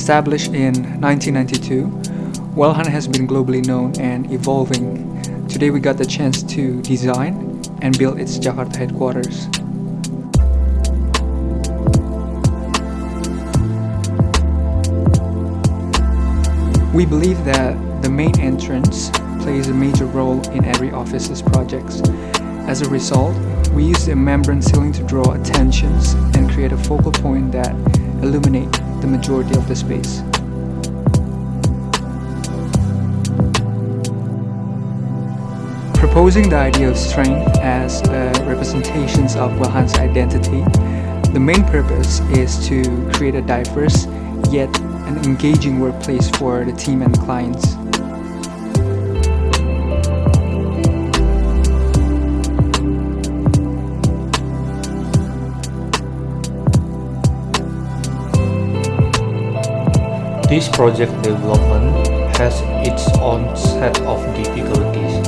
Established in 1992, Welhunt has been globally known and evolving. Today we got the chance to design and build its Jakarta headquarters. We believe that the main entrance plays a major role in every office's projects. As a result, we use the membrane ceiling to draw attentions and create a focal point that illuminate the majority of the space. Proposing the idea of strength as representations of Welhunt's identity, the main purpose is to create a diverse yet an engaging workplace for the team and clients. This project development has its own set of difficulties.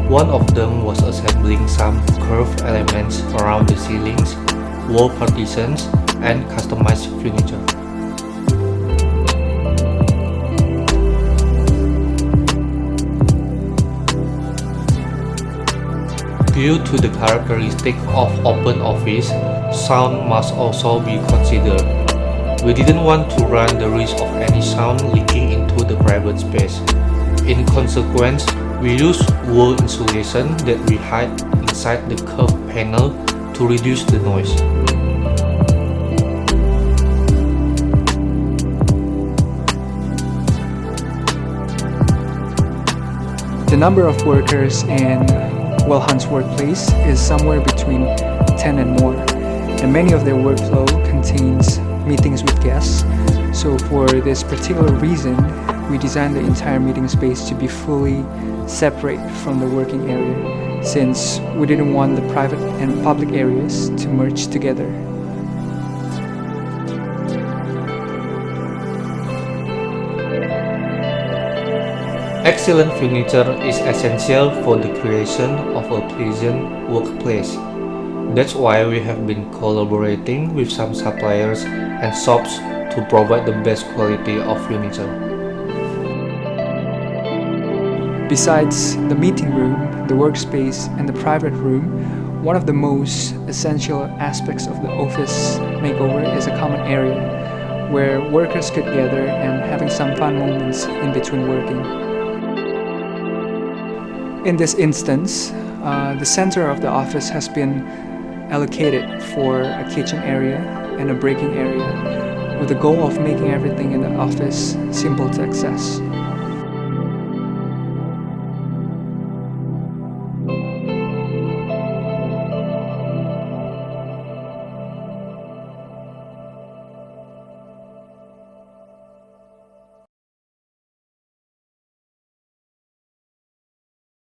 One of them was assembling some curved elements around the ceilings, wall partitions, and customized furniture. Due to the characteristic of open office, sound must also be considered. We didn't want to run the risk of any sound leaking into the private space. In consequence, we use wool insulation that we hide inside the curved panel to reduce the noise. The number of workers in Welhunt's workplace is somewhere between 10 and more, and many of their workflow contains meetings with guests. So for this particular reason, we designed the entire meeting space to be fully separate from the working area, since we didn't want the private and public areas to merge together. Excellent furniture is essential for the creation of a pleasant workplace. That's why we have been collaborating with some suppliers and shops to provide the best quality of furniture. Besides the meeting room, the workspace, and the private room, one of the most essential aspects of the office makeover is a common area where workers could gather and having some fun moments in between working. In this instance, the center of the office has been allocated for a kitchen area and a breaking area, with the goal of making everything in the office simple to access.